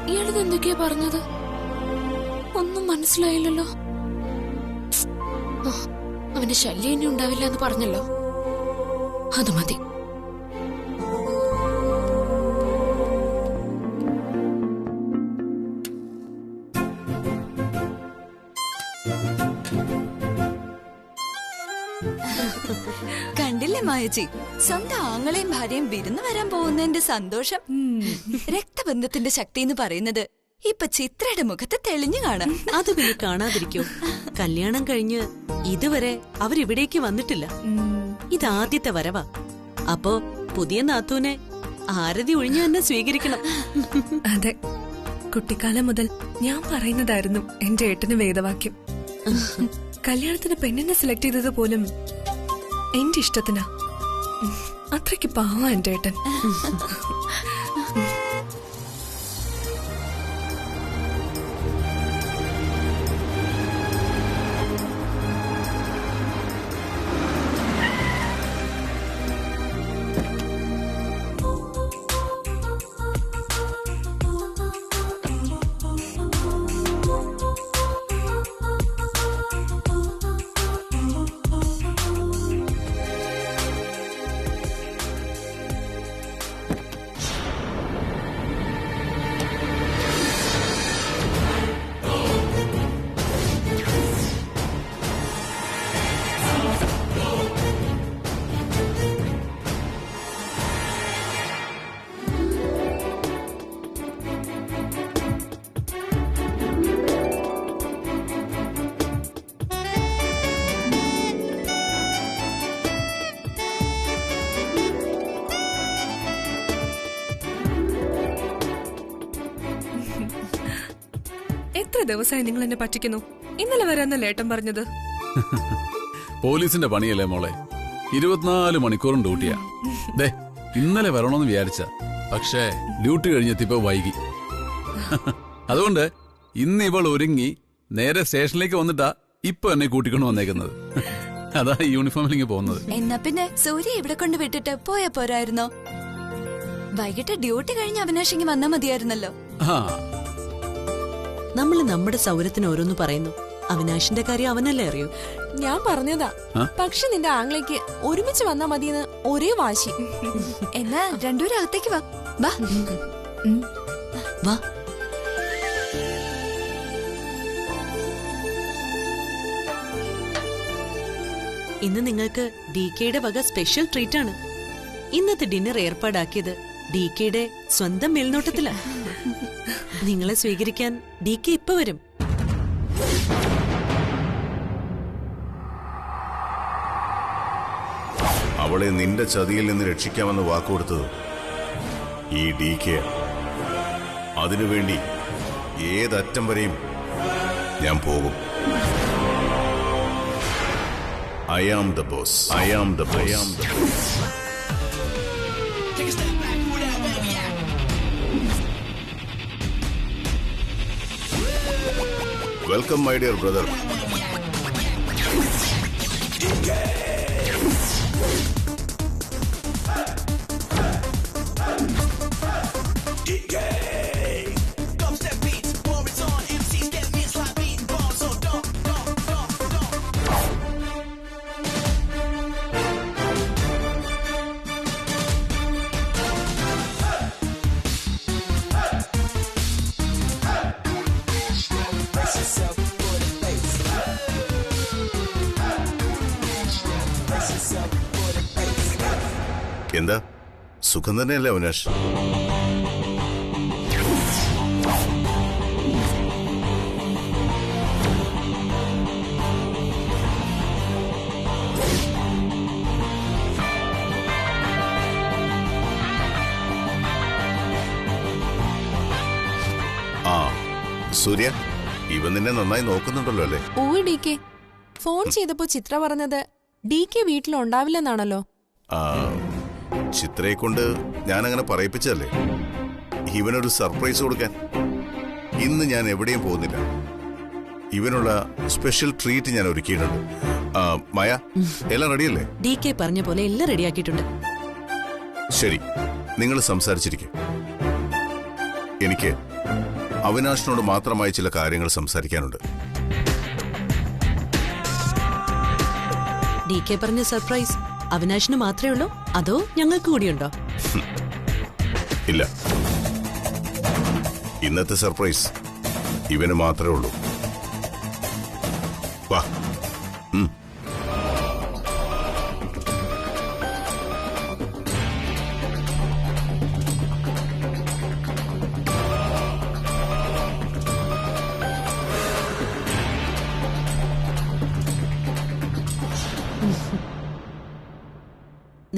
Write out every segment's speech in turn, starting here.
ഇയാളിത് എന്തൊക്കെയാ പറഞ്ഞത്? ഒന്നും മനസ്സിലായില്ലല്ലോ. അവന്റെ ശല്യം ഇനി ഉണ്ടാവില്ല എന്ന് പറഞ്ഞല്ലോ, അത് മതി. കണ്ടില്ലേ മായച്ചി, സ്വന്തം ആങ്ങളെയും ഭാര്യയും വിരുന്ന് വരാൻ പോകുന്നതിന്റെ സന്തോഷം. രക്തബന്ധത്തിന്റെ ശക്തി എന്ന് പറയുന്നത് ഇപ്പൊ ചിത്രയുടെ മുഖത്ത് തെളിഞ്ഞു കാണാം. അത് പിന്നെ കാണാതിരിക്കോ? കല്യാണം കഴിഞ്ഞ് ഇതുവരെ അവരിവിടേക്ക് വന്നിട്ടില്ല. ഇതാദ്യത്തെ വരവാ. അപ്പോ പുതിയ നാത്തൂനെ ആരതി ഒഴിഞ്ഞു തന്നെ സ്വീകരിക്കണം. അതെ, കുട്ടിക്കാലം മുതൽ ഞാൻ പറയുന്നതായിരുന്നു എന്റെ ഏട്ടന് വേദവാക്യം. കല്യാണത്തിന് പെണ്ണിനെ സെലക്ട് ചെയ്തത് പോലും എന്റെ ഇഷ്ടത്തിനാ. അത്രയ്ക്ക് പാവാ എന്റെ ഏട്ടൻ. എത്ര ദിവസമായി നിങ്ങൾ എന്നെ പറ്റിക്കുന്നു? ഇന്നലെ വരാന്നല്ലേ ഏട്ടൻ പറഞ്ഞത്? പോലീസിന്റെ പണിയല്ലേ മോളെ, 24 മണിക്കൂറും ഡ്യൂട്ടിയാ. ദേ ഇന്നലെ വരണമെന്ന് വിചാരിച്ച, പക്ഷേ ഡ്യൂട്ടി കഴിഞ്ഞെത്തിയപ്പോ വൈകി. അതുകൊണ്ട് ഇന്ന് ഇവൾ ഒരുങ്ങി നേരെ സ്റ്റേഷനിലേക്ക് വന്നിട്ടാ ഇപ്പൊ എന്നെ കൂട്ടിക്കൊണ്ട് വന്നേക്കുന്നത്. അതാ ഈ യൂണിഫോമിലേക്ക് പോകുന്നത്. എന്നാ പിന്നെ സൂര്യ ഇവിടെ കൊണ്ട് വിട്ടിട്ട് പോയാ പോരായിരുന്നോ? വൈകിട്ട് ഡ്യൂട്ടി കഴിഞ്ഞ് അവിനാശിങ്ങി വന്നാ മതിയായിരുന്നല്ലോ. നമ്മള് നമ്മുടെ സൗരത്തിന് ഓരോന്ന് പറയുന്നു. അവിനാശിന്റെ കാര്യം അവനല്ലേ അറിയൂ. ഞാൻ പറഞ്ഞതാ, പക്ഷെ നിന്റെ ആംഗ്ലേക്ക് ഒരുമിച്ച് വന്നാ മതിയെന്ന് ഒരേ വാശി. എന്നാ രണ്ടുപേരും അകത്തേക്ക് വാ. വാ വാ. ഇന്ന് നിങ്ങൾക്ക് DKയുടെ വക സ്പെഷ്യൽ ട്രീറ്റ് ആണ്. ഇന്നത്തെ ഡിന്നർ ഏർപ്പാടാക്കിയത് DKയുടെ സ്വന്തം മേൽനോട്ടത്തിലാ. നിങ്ങളെ സ്വീകരിക്കാൻ DK ഇപ്പൊ വരും. അവളെ നിന്റെ ചതിയിൽ നിന്ന് രക്ഷിക്കാമെന്ന് വാക്കുകൊടുത്തത് ഈ DK. അതിനുവേണ്ടി ഏതറ്റം വരെയും ഞാൻ പോകും. I am the boss. I am the boss. I am the boss. Welcome, my dear brother. എന്താ സുഖം തന്നെയല്ലേ അവിനാഷ്? ആ സൂര്യ, ഇവൻ നിന്നെ നന്നായി നോക്കുന്നുണ്ടല്ലോ അല്ലേ? ഓ DK, ഫോൺ ചെയ്തപ്പോ ചിത്ര പറഞ്ഞത് DK വീട്ടിലുണ്ടാവില്ലെന്നാണല്ലോ. ചിത്രയെ കൊണ്ട് ഞാനങ്ങനെ പറയിപ്പിച്ചതല്ലേ, ഇവനൊരു സർപ്രൈസ് കൊടുക്കാൻ. ഇന്ന് ഞാൻ എവിടെയും പോകുന്നില്ല. ഇവനുള്ള സ്പെഷ്യൽ ട്രീറ്റ് ഞാൻ ഒരുക്കിയിട്ടുണ്ട്. മായ, എല്ലാം റെഡിയല്ലേ? DK പറഞ്ഞ പോലെ എല്ലാം റെഡിയാക്കിയിട്ടുണ്ട്. ശരി, നിങ്ങൾ സംസാരിച്ചിരിക്കും. എനിക്ക് അവിനാഷിനോട് മാത്രമായി ചില കാര്യങ്ങൾ സംസാരിക്കാനുണ്ട്. DK പറഞ്ഞ സർപ്രൈസ് അവിനാഷിന് മാത്രമേ ഉള്ളൂ, അതോ ഞങ്ങൾക്ക് കൂടിയുണ്ടോ? ഇല്ല, ഇന്നത്തെ സർപ്രൈസ് ഇവന് മാത്രമേ ഉള്ളൂ. വാ.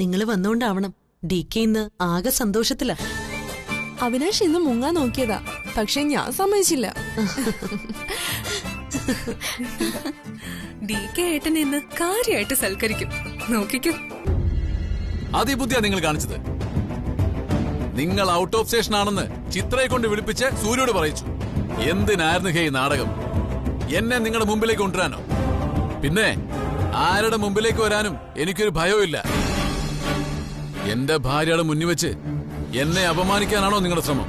നിങ്ങൾ വന്നോണ്ടാവണം DK ഇന്ന് ആകെ സന്തോഷത്തിലാ. അവിനാഷ് ഇന്ന് മുങ്ങാൻ നോക്കിയതാ, പക്ഷെ ഞാൻ സമ്മതിച്ചില്ല. DK ഏട്ടനെ ഇന്ന് കാര്യമായിട്ട് സൽക്കരിക്കും, നോക്കിക്കോ. അതിബുദ്ധിയാ നിങ്ങൾ കാണിച്ചത്. നിങ്ങൾ ഔട്ട് ഓഫ് സ്റ്റേഷൻ ആണെന്ന് ചിത്രയെ കൊണ്ട് വിളിപ്പിച്ച് സൂര്യോട് പറയിച്ചു. എന്തിനായിരുന്നു ഹേ നാടകം? എന്നെ നിങ്ങളുടെ മുമ്പിലേക്ക് കൊണ്ടുവരാനോ? പിന്നെ ആരുടെ മുമ്പിലേക്ക് വരാനും എനിക്കൊരു ഭയവുമില്ല. എന്റെ ഭാര്യയുടെ മുന്നിൽ വെച്ച് എന്നെ അപമാനിക്കാനാണോ നിങ്ങളുടെ ശ്രമം?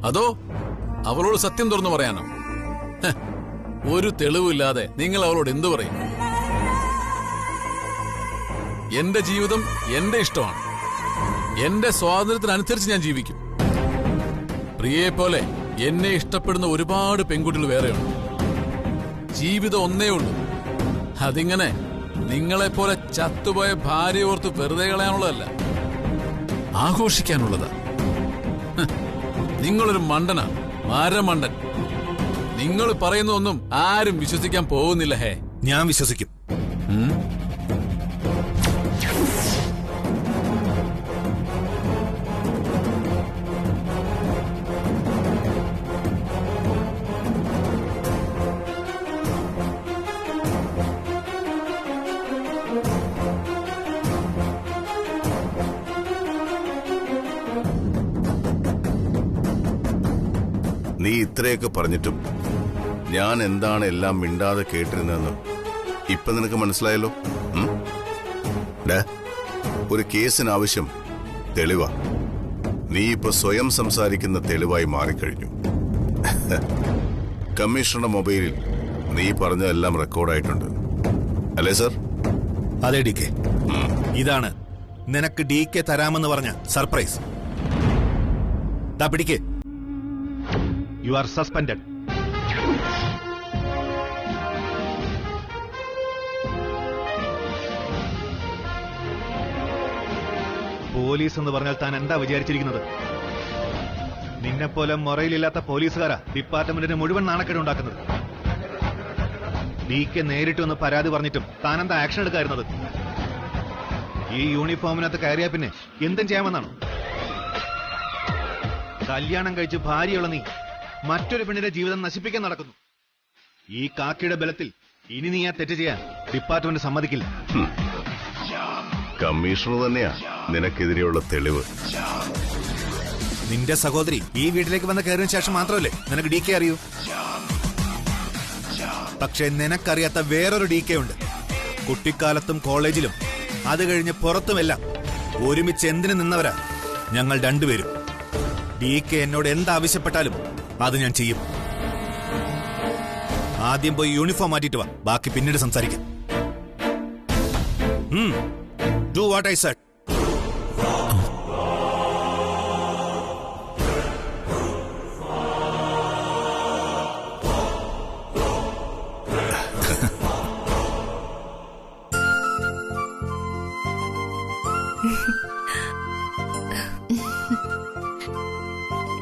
അതോ അവളോട് സത്യം തുറന്നു പറയാനോ? ഒരു തെളിവില്ലാതെ നിങ്ങൾ അവളോട് എന്തു പറയും? എന്റെ ജീവിതം എന്റെ ഇഷ്ടമാണ്. എന്റെ സ്വാതന്ത്ര്യത്തിനനുസരിച്ച് ഞാൻ ജീവിക്കും. പ്രിയയെ പോലെ എന്നെ ഇഷ്ടപ്പെടുന്ന ഒരുപാട് പെൺകുട്ടികൾ വേറെയുണ്ട്. ജീവിതം ഒന്നേ ഉള്ളൂ. അതിങ്ങനെ നിങ്ങളെപ്പോലെ ചത്തുപോയ ഭാര്യ ഓർത്ത് വെറുതെ കളയാനുള്ളതല്ല, ആഘോഷിക്കാനുള്ളതാ. നിങ്ങളൊരു മണ്ടനാ, മരമണ്ടൻ. നിങ്ങൾ പറയുന്നതൊന്നും ആരും വിശ്വസിക്കാൻ പോകുന്നില്ല. ഹേ, ഞാൻ വിശ്വസിക്കും. നീ ഇത്രയൊക്കെ പറഞ്ഞിട്ടും ഞാൻ എന്താണ് എല്ലാം മിണ്ടാതെ കേട്ടിരുന്നതെന്ന് ഇപ്പൊ നിനക്ക് മനസ്സിലായല്ലോ. ഒരു കേസിനാവശ്യം തെളിവാ. നീ ഇപ്പൊ സ്വയം സംസാരിക്കുന്ന തെളിവായി മാറിക്കഴിഞ്ഞു. കമ്മീഷണറുടെ മൊബൈലിൽ നീ പറഞ്ഞതെല്ലാം റെക്കോർഡായിട്ടുണ്ട്, അല്ലേ സർ? അതെ DK, ഇതാണ് നിനക്ക് DK തരാമെന്ന് പറഞ്ഞ സർപ്രൈസ്. പിടിക്ക്. You are suspended. പോലീസ് എന്ന് പറഞ്ഞാൽ താൻ എന്താ വിചാരിച്ചിരിക്കുന്നത്? നിന്നെപ്പോലെ മൊറയിലില്ലാത്ത പോലീസുകാരാ ഡിപ്പാർട്ട്മെന്റിന് മുഴുവൻ നാണക്കേട് ഉണ്ടാക്കുന്നത്. DK നേരിട്ട് ഒന്ന് പരാതി പറഞ്ഞിട്ടും താൻ എന്താ ആക്ഷൻ എടുക്കായിരുന്നത്? ഈ യൂണിഫോമിനകത്ത് കയറിയാ പിന്നെ എന്തും ചെയ്യാമെന്നാണോ? കല്യാണം കഴിച്ച് ഭാര്യയുള്ള നീ മറ്റൊരു പെണ്ണിന്റെ ജീവിതം നശിപ്പിക്കാൻ നടക്കുന്നു. ഈ കാക്കിയുടെ ബലത്തിൽ ഇനി നീ ആ തെറ്റ് ചെയ്യാൻ ഡിപ്പാർട്ട്മെന്റ് സമ്മതിക്കില്ല. കമ്മീഷണർ തന്നെയാ നിനക്കെതിരെയുള്ള തെളിവ്. നിന്റെ സഹോദരി ഈ വീട്ടിലേക്ക് വന്ന് കയറിയതിനു ശേഷം മാത്രമല്ലേ നിനക്ക് DK അറിയൂ? പക്ഷെ നിനക്കറിയാത്ത വേറൊരു DK ഉണ്ട്. കുട്ടിക്കാലത്തും കോളേജിലും അത് കഴിഞ്ഞ് പുറത്തുമെല്ലാം ഒരുമിച്ച് എന്തിനു നിന്നവരാ ഞങ്ങൾ രണ്ടുപേരും. DK എന്നോട് എന്താവശ്യപ്പെട്ടാലും അത് ഞാൻ ചെയ്യും. ആദ്യം പോയി യൂണിഫോം മാറ്റിയിട്ട് വാ, ബാക്കി പിന്നീട് സംസാരിക്കാം. Do what I said.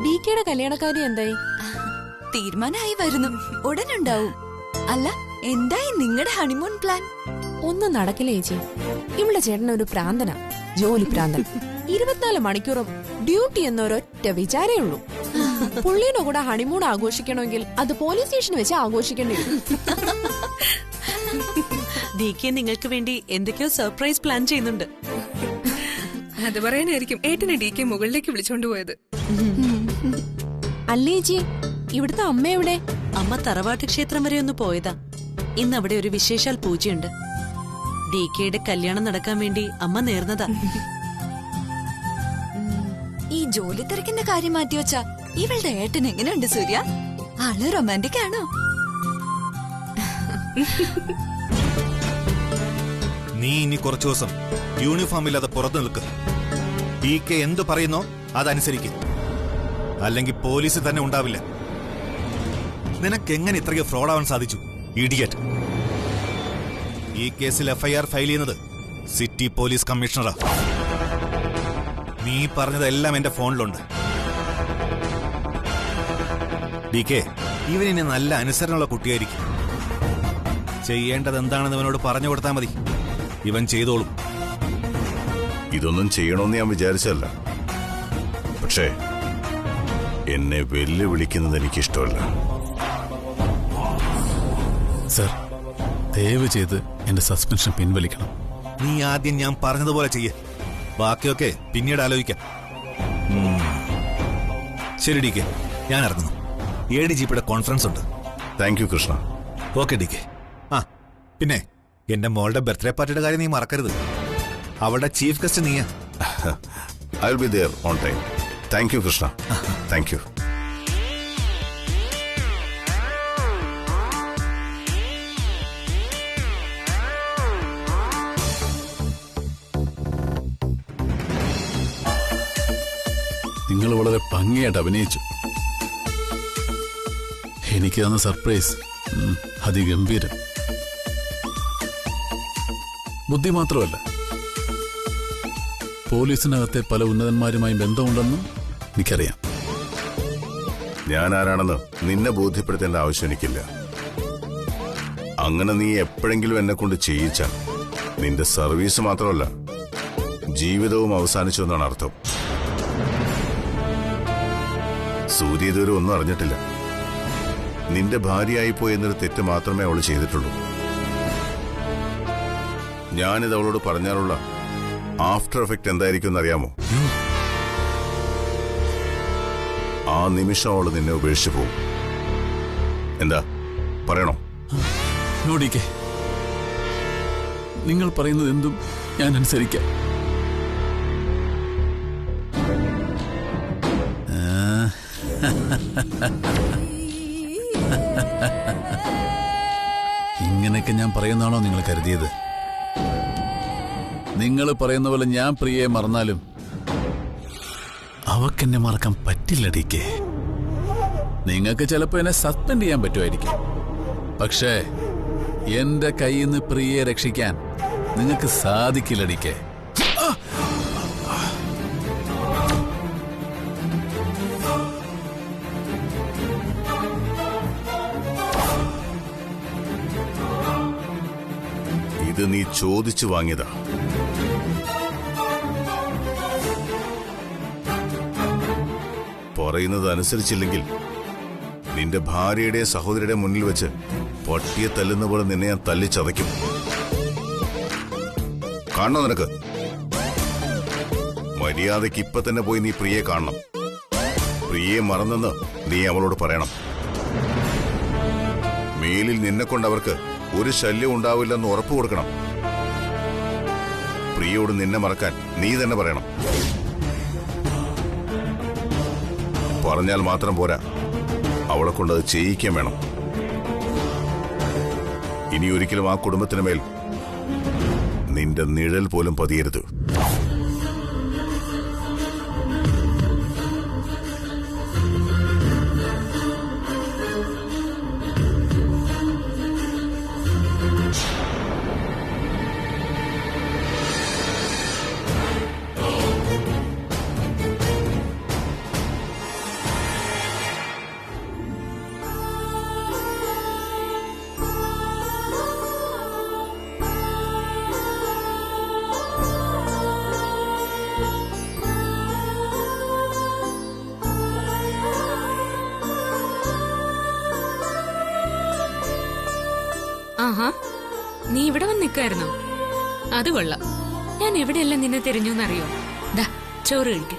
DKയുടെ കല്യാണക്കാരി എന്തായി? തീരുമാനമായി വരുന്നു, ഉടനുണ്ടാവും. അല്ല, എന്തായി നിങ്ങളുടെ ഹണിമൂൺ പ്ലാൻ? ഒന്നും നടക്കില്ല ചേച്ചി. ഇവിടെ ചേട്ടൻ ഒരു പ്രാന്തനാ, ജോലി പ്രാന്തൻ. 24 മണിക്കൂറും ഡ്യൂട്ടി എന്നൊരൊറ്റ വിചാരേ ഉള്ളൂ. പുള്ളിയുടെ കൂടെ ഹണിമൂൺ ആഘോഷിക്കണമെങ്കിൽ അത് പോലീസ് സ്റ്റേഷൻ വെച്ച് ആഘോഷിക്കേണ്ടി വരും. DK നിങ്ങൾക്ക് വേണ്ടി എന്തൊക്കെയോ സർപ്രൈസ് പ്ലാൻ ചെയ്യുന്നുണ്ട്. അത് പറയാനായിരിക്കും ഏട്ടനെ DK മുകളിലേക്ക് വിളിച്ചോണ്ട് പോയത്. അല്ലേജി, ഇവിടുത്തെ അമ്മ എവിടെ? അമ്മ തറവാട്ട് ക്ഷേത്രം വരെ ഒന്ന് പോയതാ. ഇന്ന് അവിടെ ഒരു വിശേഷാൽ പൂജയുണ്ട്. DKയുടെ കല്യാണം നടക്കാൻ വേണ്ടി അമ്മ നേർന്നതാ. ഈ ജോലി തിരക്കിന്റെ കാര്യം മാറ്റിവെച്ചാ ഇവളുടെ ഏട്ടൻ എങ്ങനെയുണ്ട് സൂര്യ? ആള് റൊമാൻറ്റിക് ആണോ? നീ ഇനി കുറച്ചു ദിവസം യൂണിഫോം ഇല്ലാതെ പുറത്തു നിൽക്ക്. DK എന്തു പറയുന്നോ അതനുസരിക്കും. അല്ലെങ്കിൽ പോലീസ് തന്നെ ഉണ്ടാവില്ല. നിനക്കെങ്ങനെ ഇത്രയ്ക്ക് ഫ്രോഡാവാൻ സാധിച്ചു? ഇഡിയറ്റ്. ഈ കേസിൽ FIR ഫയൽ ചെയ്യുന്നത് സിറ്റി പോലീസ് കമ്മീഷണറാ. നീ പറഞ്ഞതെല്ലാം എന്റെ ഫോണിലുണ്ട്. DK, ഇവനിനി നല്ല അനുസരണമുള്ള കുട്ടിയായിരിക്കും. ചെയ്യേണ്ടത് എന്താണെന്ന് ഇവനോട് പറഞ്ഞു കൊടുത്താൽ മതി. ഇവൻ ചെയ്തോളും. ഇതൊന്നും ചെയ്യണമെന്ന് ഞാൻ വിചാരിച്ചല്ല. പക്ഷേ എന്നെ വെല്ലുവിളിക്കുന്നത് എനിക്കിഷ്ടമല്ല. സർ, ദയവ് ചെയ്ത് എന്റെ സസ്പെൻഷൻ പിൻവലിക്കണം. നീ ആദ്യം ഞാൻ പറഞ്ഞതുപോലെ ചെയ്യ്. ബാക്കിയൊക്കെ പിന്നീട് ആലോചിക്കാം. ശരി DK, ഞാൻ ഇറങ്ങുന്നു. ADGPയുടെ കോൺഫറൻസ് ഉണ്ട്. Thank you Krishna. Okay DK. ആ പിന്നെ എന്റെ മോളുടെ ബർത്ത്ഡേ പാർട്ടിയുടെ കാര്യം നീ മറക്കരുത്. അവളുടെ ചീഫ് ഗസ്റ്റ് നീയാ. I will be there on time. Thank you Krishna. Thank you. നിങ്ങൾ വളരെ ഭംഗിയായിട്ട് അഭിനയിച്ചു. എനിക്ക് തന്ന സർപ്രൈസ് അതിഗംഭീരം. ബുദ്ധി മാത്രമല്ല, പോലീസിനകത്തെ പല ഉന്നതന്മാരുമായി ബന്ധമുണ്ടെന്നും എനിക്കറിയാം. ഞാൻ ആരാണെന്ന് നിന്നെ ബോധ്യപ്പെടുത്തേണ്ട ആവശ്യം എനിക്കില്ല. അങ്ങനെ നീ എപ്പോഴെങ്കിലും എന്നെ കൊണ്ട് ചെയ്യിച്ചാൽ നിന്റെ സർവീസ് മാത്രമല്ല, ജീവിതവും അവസാനിച്ചു എന്നാണ് അർത്ഥം. സൂര്യ ഇതുവരെ ഒന്നും അറിഞ്ഞിട്ടില്ല. നിന്റെ ഭാര്യയായിപ്പോയി എന്നൊരു തെറ്റ് മാത്രമേ അവള് ചെയ്തിട്ടുള്ളൂ. ഞാനിത് അവളോട് പറഞ്ഞാലുള്ള ആഫ്റ്റർ എഫക്ട് എന്തായിരിക്കും എന്നറിയാമോ? ആ നിമിഷം അവള് നിന്നെ ഉപേക്ഷിച്ചു പോകും. എന്താ പറയണോ? നോടിക്കേ, നിങ്ങൾ പറയുന്നത് എന്തും ഞാൻ അനുസരിക്കാം. ഇങ്ങനെയൊക്കെ ഞാൻ പറയുന്നതാണോ നിങ്ങൾ കരുതിയത്? നിങ്ങൾ പറയുന്ന പോലെ ഞാൻ പ്രിയയെ മറന്നാലും അവക്കെന്നെ മറക്കാൻ പറ്റില്ല DK. നിങ്ങൾക്ക് ചിലപ്പോ എന്നെ സസ്പെൻഡ് ചെയ്യാൻ പറ്റുമായിരിക്കും. പക്ഷേ എന്റെ കയ്യിൽ നിന്ന് പ്രിയയെ രക്ഷിക്കാൻ നിങ്ങൾക്ക് സാധിക്കില്ല DK. ഇത് നീ ചോദിച്ചു വാങ്ങിയതാ. പറയുന്നത് അനുസരിച്ചില്ലെങ്കിൽ നിന്റെ ഭാര്യയുടെ സഹോദരിയുടെ മുന്നിൽ വെച്ച് പട്ടിയെ തല്ലുന്ന പോലെ നിന്നെ ഞാൻ തല്ലിച്ചതയ്ക്കും. കാണണോ നിനക്ക്? മര്യാദയ്ക്ക് ഇപ്പൊ തന്നെ പോയി നീ പ്രിയയെ കാണണം. പ്രിയയെ മറന്നെന്ന് നീ അവളോട് പറയണം. മേലിൽ നിന്നെ കൊണ്ടവർക്ക് ഒരു ശല്യം ഉണ്ടാവില്ലെന്ന് ഉറപ്പു കൊടുക്കണം. പ്രിയയോട് നിന്നെ മറക്കാൻ നീ തന്നെ പറയണം. പറഞ്ഞാൽ മാത്രം പോരാ, അവളെ കൊണ്ട് അത് ചെയ്യിക്കാൻ വേണം. ഇനി ഒരിക്കലും ആ കുടുംബത്തിന് മേൽ നിന്റെ നിഴൽ പോലും പതിയരുത്. ആഹാ, നീ ഇവിടെ വന്ന് നിൽക്കായിരുന്നോ? അത് കൊള്ളാം. ഞാൻ എവിടെയെല്ലാം നിന്നെ തിരഞ്ഞു എന്നറിയോ? ദാ ചോറ് കഴിക്ക.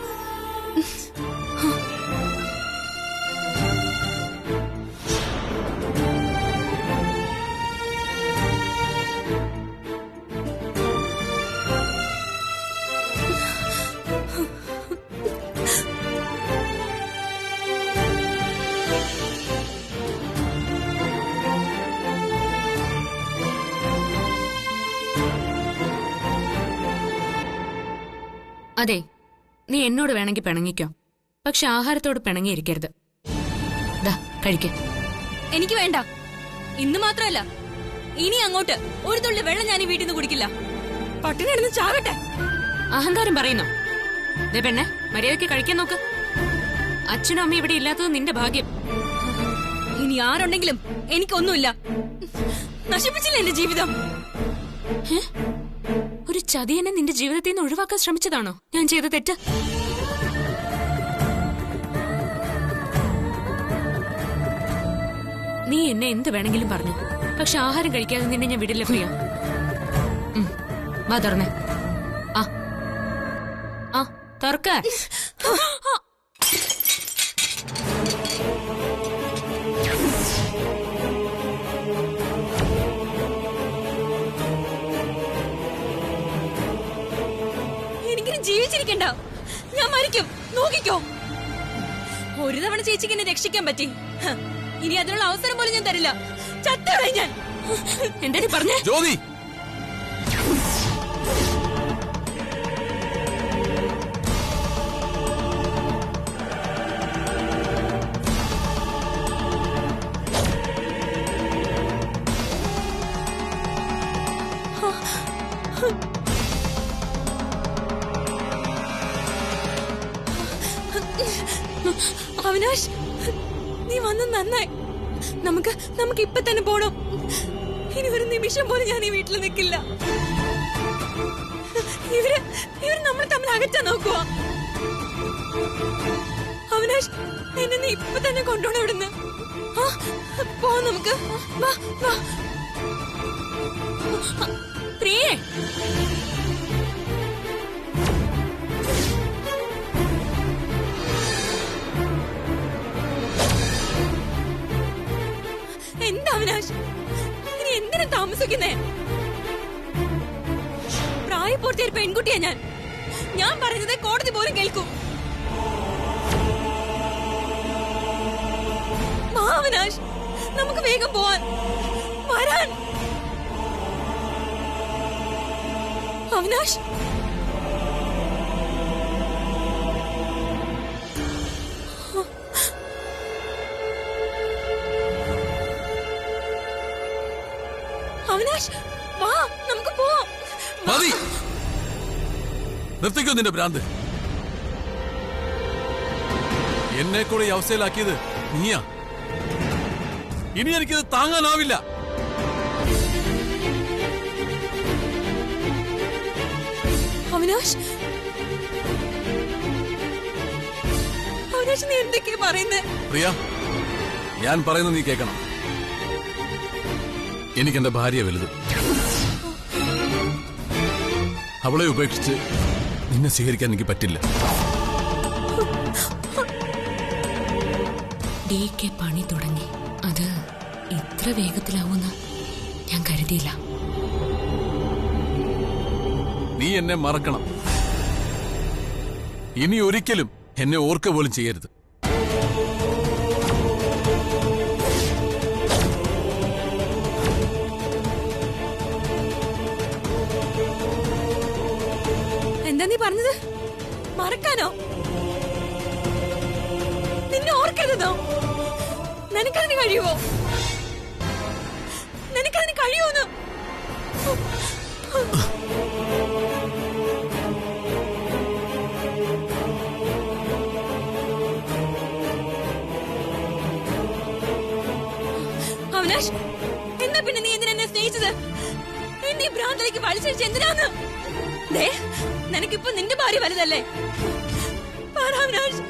അതെ, നീ എന്നോട് വേണമെങ്കിൽ പിണങ്ങിക്കോ, പക്ഷെ ആഹാരത്തോട് പിണങ്ങിയിരിക്കരുത്. ദാ കഴിക്ക. എനിക്ക് വേണ്ട. ഇന്ന് മാത്രമല്ല, ഇനി അങ്ങോട്ട് ഒരു തുള്ളി വെള്ളം ഞാൻ ഈ വീട്ടിൽ നിന്ന് കുടിക്കില്ല. പട്ടിണി കിടന്ന് ചാകട്ടെ. അഹങ്കാരം പറയുന്നോ? ദേ പെണ്ണെ, മര്യാദയ്ക്ക് കഴിക്കാൻ നോക്ക്. അച്ഛനും അമ്മയും ഇവിടെ ഇല്ലാത്തത് നിന്റെ ഭാഗ്യം. ഇനി ആരുണ്ടെങ്കിലും എനിക്കൊന്നുമില്ല. നശിപ്പിച്ചില്ല എന്റെ ജീവിതം. ഒരു ചതിയനെ നിന്റെ ജീവിതത്തിൽ നിന്ന് ഒഴിവാക്കാൻ ശ്രമിച്ചതാണോ ഞാൻ ചെയ്ത തെറ്റ്? നീ എന്നെ എന്ത് വേണമെങ്കിലും പറഞ്ഞു, പക്ഷെ ആഹാരം കഴിക്കാതെ നിന്നെ ഞാൻ വിടില്ല പ്രിയ. വാ തുറന്നേ. ആ തുറക്ക. ജീവിച്ചിരിക്കണ്ട, ഞാൻ മരിക്കും. നോക്കിക്കോ. ഒരു തവണ ചേച്ചിക്ക് എന്നെ രക്ഷിക്കാൻ പറ്റി. ഇനി അതിനുള്ള അവസരം പോലും ഞാൻ തരില്ല. ചത്തവളെ ഞാൻ. എന്താ പറഞ്ഞേ? ജ്യോതി, അവിനാഷ്, നീ വന്നു നന്നായി. നമുക്ക് ഇപ്പൊ തന്നെ പോണം. ഇനി ഒരു നിമിഷം പോലും ഞാൻ ഈ വീട്ടിൽ നിൽക്കില്ല. ഇവര് നമ്മൾ തമ്മിൽ അകറ്റാൻ നോക്കുക. അവിനാഷ്, എന്നെ നീ ഇപ്പൊ തന്നെ കൊണ്ടുപോണം ഇവിടുന്ന്. പോ നമുക്ക്. വാ വാ. പ്രിയേ, എന്താ അവിനാഷ്, ഇനി എന്തിനാ താമസിക്കുന്നേ? പ്രായപൂർത്തിയ ഒരു പെൺകുട്ടിയാ ഞാൻ പറഞ്ഞത് കോടതി പോലും കേൾക്കൂ. അവിനാഷ്, നമുക്ക് വേഗം പോവാൻ. വരാൻ അവിനാഷ്. അവിനാഷ്, വാ, നമുക്ക് പോവാം. മതി, നിർത്തിക്കോ നിന്റെ ഭ്രാന്ത്. എന്നെ കൂടെ ഈ അവസ്ഥയിലാക്കിയത് നീയാ. ഇനി എനിക്കിത് താങ്ങാനാവില്ല. അവിനാഷ്, അവിനാഷ്, നീ എന്തൊക്കെയാ പറയുന്നത്? പ്രിയ, ഞാൻ പറയുന്നത് നീ കേൾക്കണം. എനിക്കെന്റെ ഭാര്യ വലുത്. അവളെ ഉപേക്ഷിച്ച് നിന്നെ സ്വീകരിക്കാൻ എനിക്ക് പറ്റില്ല. DK പണി തുടങ്ങി. അത് ഇത്ര വേഗത്തിലാവുമെന്ന് ഞാൻ കരുതിയില്ല. നീ എന്നെ മറക്കണം. ഇനി ഒരിക്കലും എന്നെ ഓർക്ക പോലും ചെയ്യരുത്. എന്താ നീ പറഞ്ഞത്? മറക്കാനോ? നിന്നെ ഓർക്കരുതോ? നിനക്കതിന് കഴിയുമോ? നിനക്കതിന് കഴിയുമോന്ന്? അവിനാഷ്, എന്നാ പിന്നെ നീ എന്തിനാ എന്നെ സ്നേഹിച്ചത്? എന്നെ ഭ്രാന്തിലേക്ക് വലിച്ചഴിച്ച് എന്തിനാന്ന്? നിനക്കിപ്പോ നിന്റെ ഭാര്യ വലുതല്ലേ? അവിനാഷ്,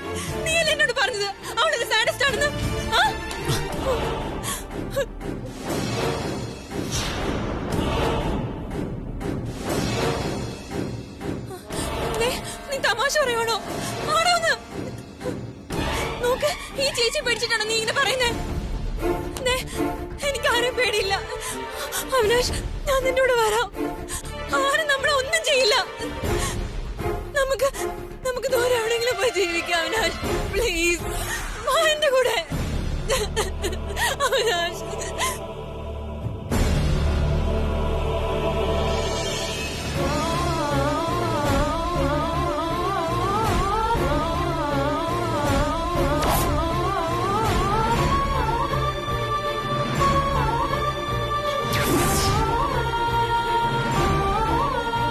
നീയല്ലേ എന്നോട് പറഞ്ഞത് അവളൊരു സാഡിസ്റ്റ് ആണെന്ന്? നീ തമാശ തമാശ പറയണോ? ആണോന്ന് നോക്ക്. ഈ ചേച്ചി പേടിച്ചിട്ടാണോ നീ ഇങ്ങനെ പറയുന്നേ? എനിക്ക് ആരെയും പേടിയില്ല. അവിനാഷ്, ഞാൻ നിന്നോട് വരാം. ആരും നമ്മളെ ഒന്നും ചെയ്യില്ല.